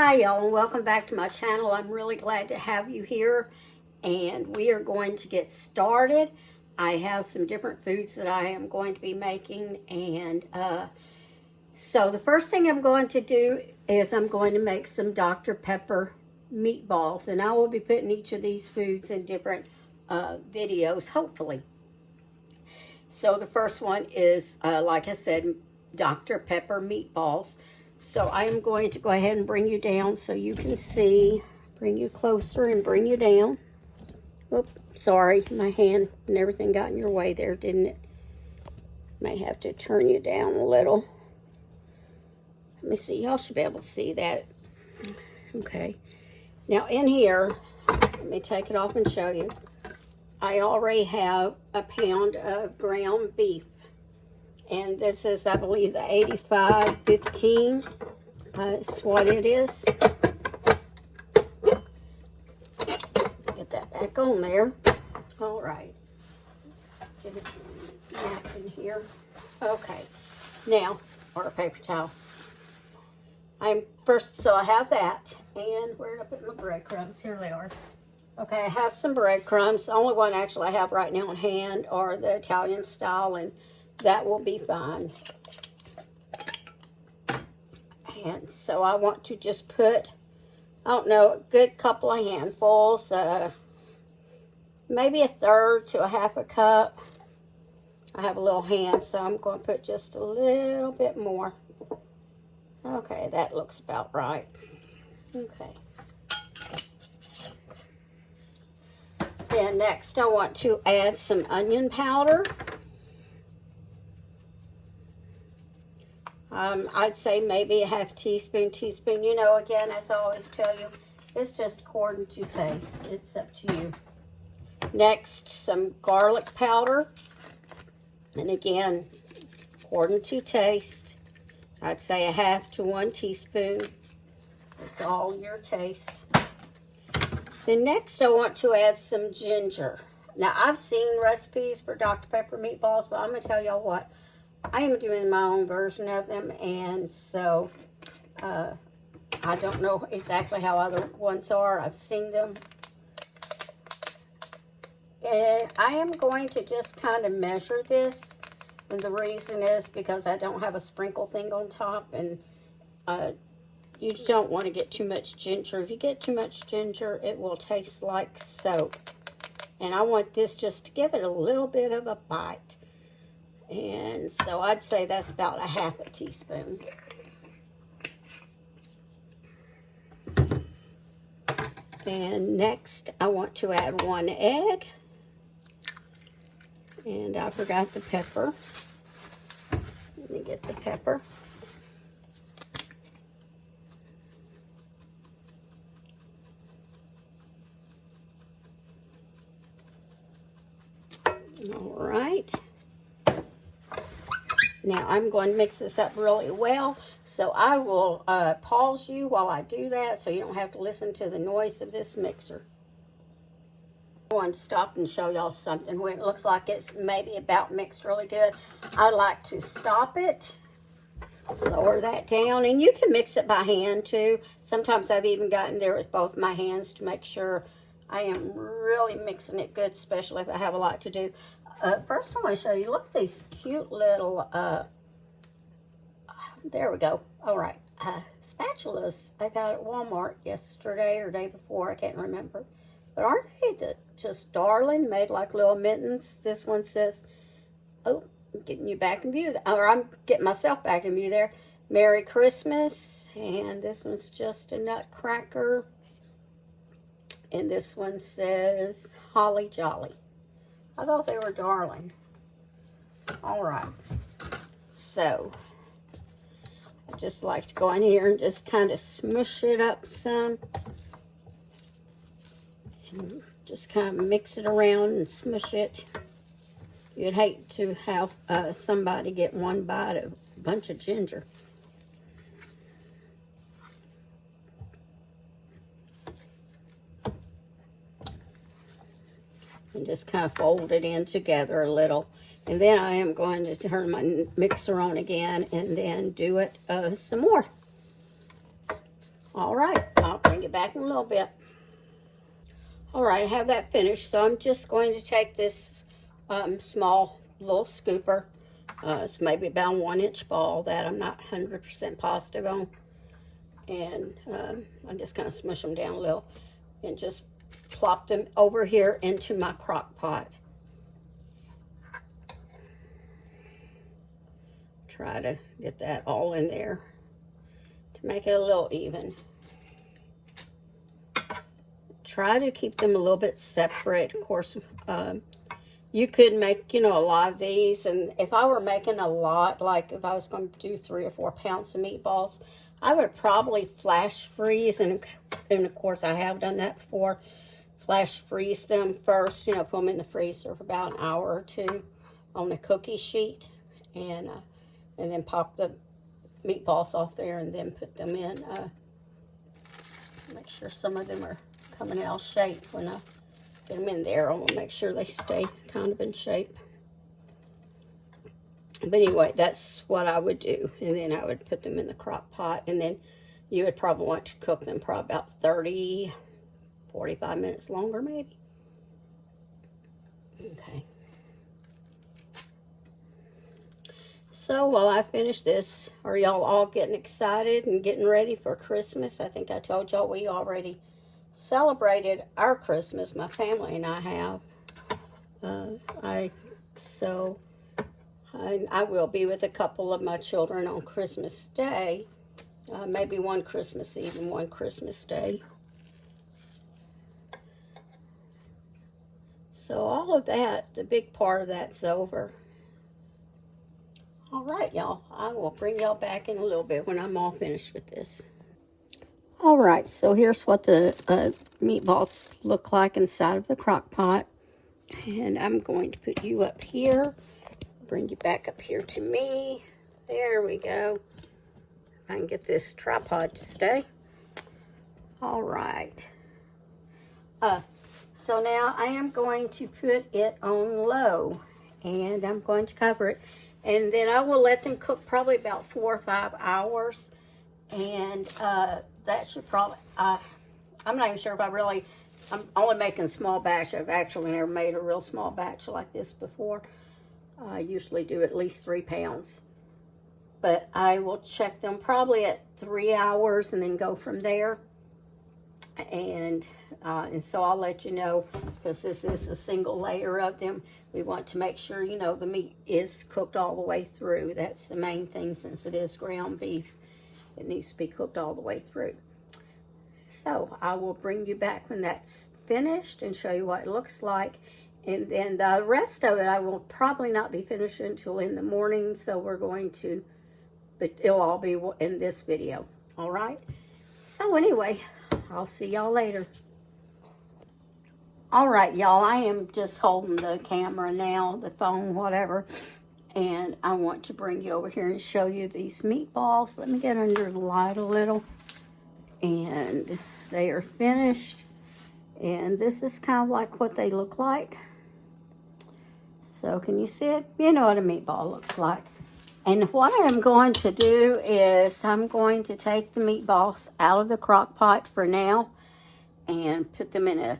Hi y'all, and welcome back to my channel. I'm really glad to have you here, and we are going to get started. I have some different foods that I am going to be making, and so the first thing I'm going to do is I'm going to make some Dr. Pepper meatballs, and I will be putting each of these foods in different videos, hopefully. So the first one is, like I said, Dr. Pepper meatballs. So I am going to go ahead and bring you down so you can see. Bring you closer and bring you down. Oops, sorry, my hand and everything got in your way there, didn't it? May have to turn you down a little. Let me see, y'all should be able to see that. Okay. Now in here, let me take it off and show you. I already have a pound of ground beef. And this is, I believe, the 85-15. That's what it is. Get that back on there. All right. Get a napkin here. Okay. Now, or a paper towel. So I have that. And where did I put my breadcrumbs? Here they are. Okay, I have some breadcrumbs. The only one actually I have right now on hand are the Italian style, and that will be fine. And so I want to just put, I don't know, a good couple of handfuls, maybe a third to a half a cup. I have a little hand, so I'm going to put just a little bit more. Okay, that looks about right. Okay. Then next I want to add some onion powder. I'd say maybe a half teaspoon. You know, again, as I always tell you, it's just according to taste. It's up to you. Next, some garlic powder. And again, according to taste, I'd say a half to 1 teaspoon. It's all your taste. Then next, I want to add some ginger. Now, I've seen recipes for Dr. Pepper meatballs, but I'm going to tell y'all what. I am doing my own version of them, and so I don't know exactly how other ones are. I've seen them. And I am going to just kind of measure this, and the reason is because I don't have a sprinkle thing on top, and you don't want to get too much ginger. If you get too much ginger, it will taste like soap. And I want this just to give it a little bit of a bite. And so I'd say that's about a half a teaspoon. And next, I want to add 1 egg. And I forgot the pepper. Let me get the pepper. All right. Now, I'm going to mix this up really well, so I will pause you while I do that so you don't have to listen to the noise of this mixer. I wanted to stop and show y'all something. When it looks like it's maybe about mixed really good, I like to stop it, lower that down, and you can mix it by hand too. Sometimes I've even gotten there with both my hands to make sure I am really mixing it good, especially if I have a lot to do. First, I want to show you, look at these cute little, there we go. All right, spatulas I got at Walmart yesterday or day before, I can't remember. But aren't they just darling, made like little mittens? This one says, oh, I'm getting you back in view, or I'm getting myself back in view there. Merry Christmas, and this one's just a nutcracker. And this one says, Holly Jolly. I thought they were darling. All right. So, I just like to go in here and just kind of smush it up some. And just kind of mix it around and smush it. You'd hate to have somebody get one bite of a bunch of ginger. And just kind of fold it in together a little. And then I am going to turn my mixer on again and then do it some more. All right, I'll bring it back in a little bit. All right, I have that finished, so I'm just going to take this small little scooper. It's maybe about a 1-inch ball that I'm not 100% positive on. And I'm just going to smush them down a little and just plop them over here into my crock pot. Try to get that all in there to make it a little even. Try to keep them a little bit separate. Of course, you could make, a lot of these. And if I were making a lot, like if I was going to do 3 or 4 pounds of meatballs, I would probably flash freeze. And of course, I have done that before. Flash freeze them first, put them in the freezer for about an hour or 2 on a cookie sheet. And then pop the meatballs off there and then put them in. Make sure some of them are coming out of shape when I get them in there. I want to make sure they stay kind of in shape. But anyway, that's what I would do. And then I would put them in the crock pot. And then you would probably want to cook them probably about 30, 45 minutes longer maybe. Okay. So while I finish this, are y'all all getting excited and getting ready for Christmas? I think I told y'all we already celebrated our Christmas. My family and I have. I will be with a couple of my children on Christmas Day. Maybe one Christmas Eve and one Christmas Day. So all of that, the big part of that's over. All right, y'all. I will bring y'all back in a little bit when I'm all finished with this. All right, so here's what the meatballs look like inside of the crock pot. And I'm going to put you up here. Bring you back up here to me. There we go. I can get this tripod to stay. All right. So now I am going to put it on low. And I'm going to cover it. And then I will let them cook probably about 4 or 5 hours. And that should probably, I'm not even sure if I'm only making a small batch. I've actually never made a real small batch like this before. I usually do at least 3 pounds. But I will check them probably at 3 hours and then go from there. And so I'll let you know, because this is a single layer of them. We want to make sure, the meat is cooked all the way through. That's the main thing, since it is ground beef. It needs to be cooked all the way through. So I will bring you back when that's finished and show you what it looks like. And then the rest of it, I will probably not be finished until in the morning. So but it'll all be in this video. All right. So anyway, I'll see y'all later. All right, y'all, I am just holding the camera now, the phone, whatever. And I want to bring you over here and show you these meatballs. Let me get under the light a little. And they are finished. And this is kind of like what they look like. So can you see it? You know what a meatball looks like. And what I'm going to do is I'm going to take the meatballs out of the crock pot for now and put them in a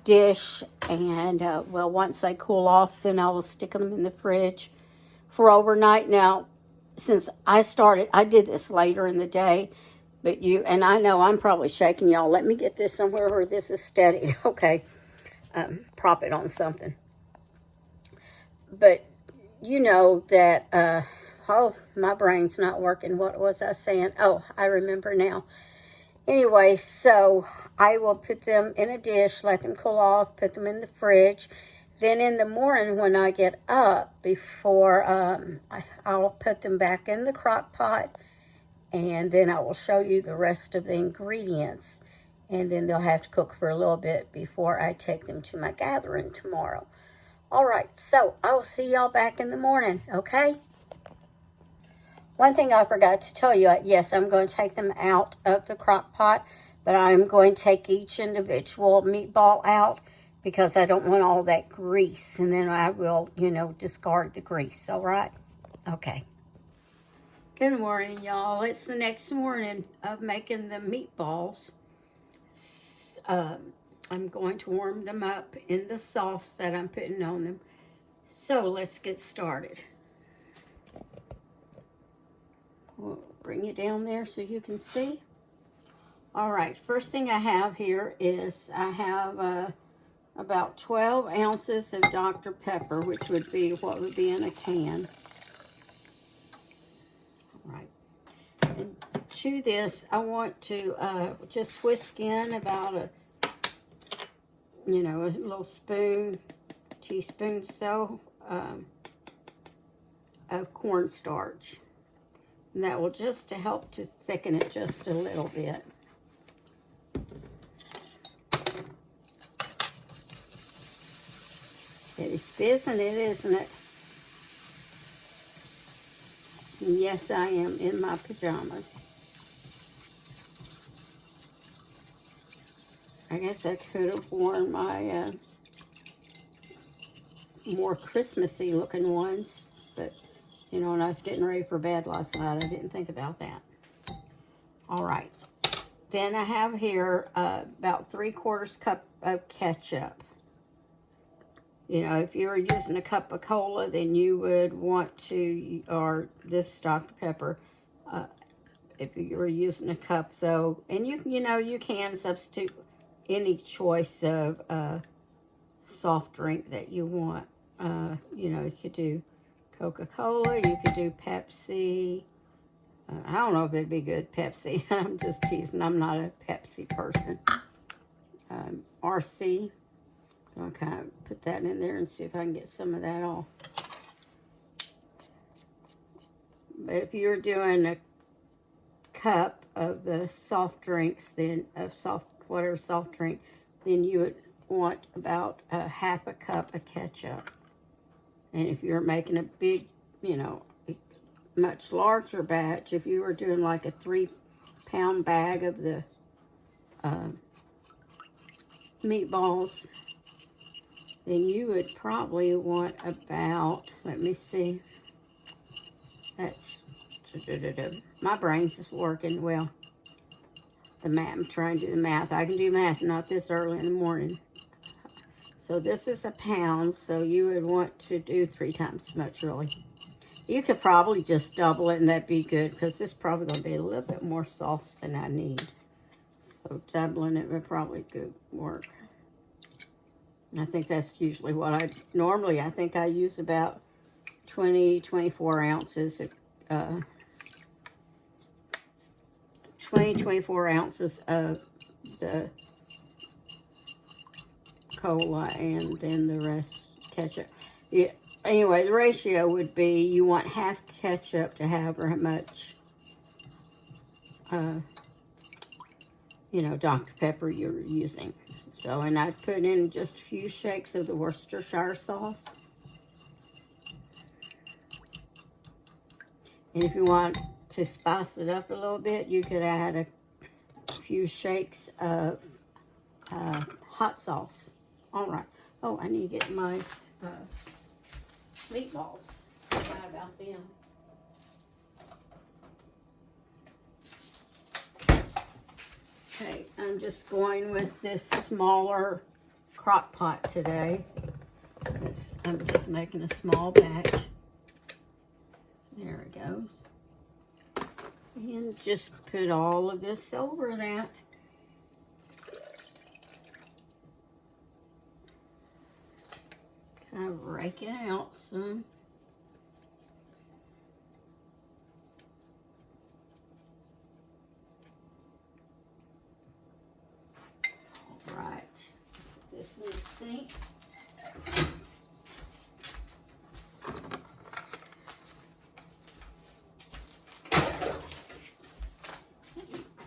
dish. And well, once they cool off, then I will stick them in the fridge for overnight. Now, since I did this later in the day, and I know I'm probably shaking y'all. Let me get this somewhere where this is steady. Okay. Prop it on something. But you know that, oh, my brain's not working. What was I saying? Oh, I remember now. Anyway, so I will put them in a dish, let them cool off, put them in the fridge. Then in the morning when I get up, I'll put them back in the crock pot. And then I will show you the rest of the ingredients. And then they'll have to cook for a little bit before I take them to my gathering tomorrow. All right, so I will see y'all back in the morning, okay? One thing I forgot to tell you, yes, I'm going to take them out of the crock pot, but I'm going to take each individual meatball out because I don't want all that grease, and then I will, discard the grease, all right? Okay. Good morning, y'all. It's the next morning of making the meatballs. I'm going to warm them up in the sauce that I'm putting on them. So let's get started. We'll bring you down there so you can see. All right, first thing I have here is I have about 12 ounces of Dr. Pepper, which would be what would be in a can. All right. And to this, I want to just whisk in about a little teaspoon so of cornstarch. And that will just to help to thicken it just a little bit. It is fizzing, isn't it? And yes, I am in my pajamas. I guess I could have worn my more Christmassy looking ones, but when I was getting ready for bed last night, I didn't think about that. All right. Then I have here about 3/4 cup of ketchup. If you were using a cup of cola, then you would want to, or this Dr. Pepper, if you were using a cup, though, and you can substitute any choice of soft drink that you want. You could do Coca-Cola, you could do Pepsi. I don't know if it'd be good, Pepsi. I'm just teasing. I'm not a Pepsi person. RC. I'll kind of put that in there and see if I can get some of that off. But if you're doing a cup of the soft drinks, then whatever soft drink, then you would want about half a cup of ketchup. And if you're making a big, much larger batch, if you were doing like a 3-pound bag of the meatballs, then you would probably want about, let me see, my brain's just working, well, I'm trying to do the math. I can do math, not this early in the morning. So this is a pound, so you would want to do 3 times as much, really. You could probably just double it, and that'd be good, because this is probably going to be a little bit more sauce than I need. So doubling it would probably good work. I think that's usually what I think I use about 24 ounces of 24 ounces of the cola, and then the rest ketchup. Yeah. Anyway, the ratio would be you want half ketchup to however much Dr. Pepper you're using. So, and I'd put in just a few shakes of the Worcestershire sauce. And if you want to spice it up a little bit, you could add a few shakes of hot sauce. All right. Oh, I need to get my meatballs. Forgot about them. Okay, I'm just going with this smaller crock pot today, since I'm just making a small batch. There it goes. And just put all of this over that. Kind of rake it out some. Right, put this in the sink.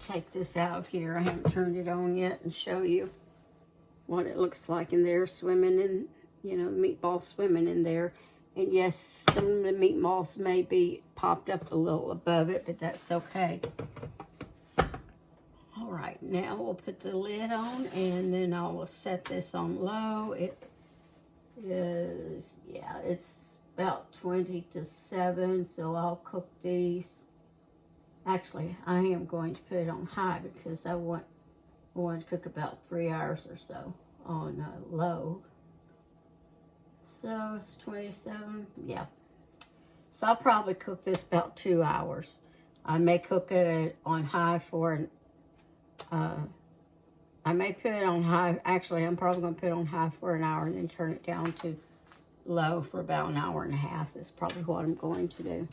Take this out of here. I haven't turned it on yet, and show you what it looks like in there, swimming in, the meatball swimming in there. And yes, some of the meatballs may be popped up a little above it, but that's okay. All right, now we'll put the lid on, and then I will set this on low. It is, yeah, it's about 20 to 7, so I'll cook these Actually, I am going to put it on high because I want to cook about 3 hours or so on low. So it's 27, yeah. So I'll probably cook this about 2 hours. I may cook it on high for I may put it on high. Actually, I'm probably going to put it on high for an hour and then turn it down to low for about an hour and a half is probably what I'm going to do.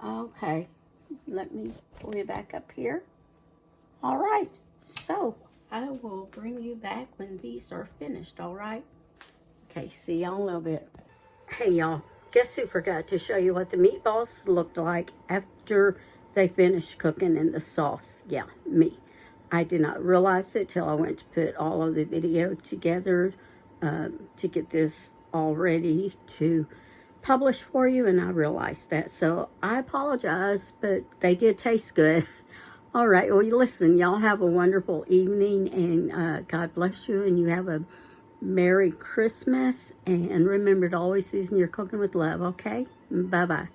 Okay, let me pull you back up here. All right, so I will bring you back when these are finished, all right? Okay, see y'all in a little bit. Hey, y'all, guess who forgot to show you what the meatballs looked like after they finished cooking in the sauce? Yeah, me. I did not realize it till I went to put all of the video together to get this all ready to publish for you, and I realized that. So I apologize, but they did taste good. All right, well, listen, y'all have a wonderful evening, and God bless you, and you have a Merry Christmas, and remember to always season your cooking with love, okay? Bye-bye.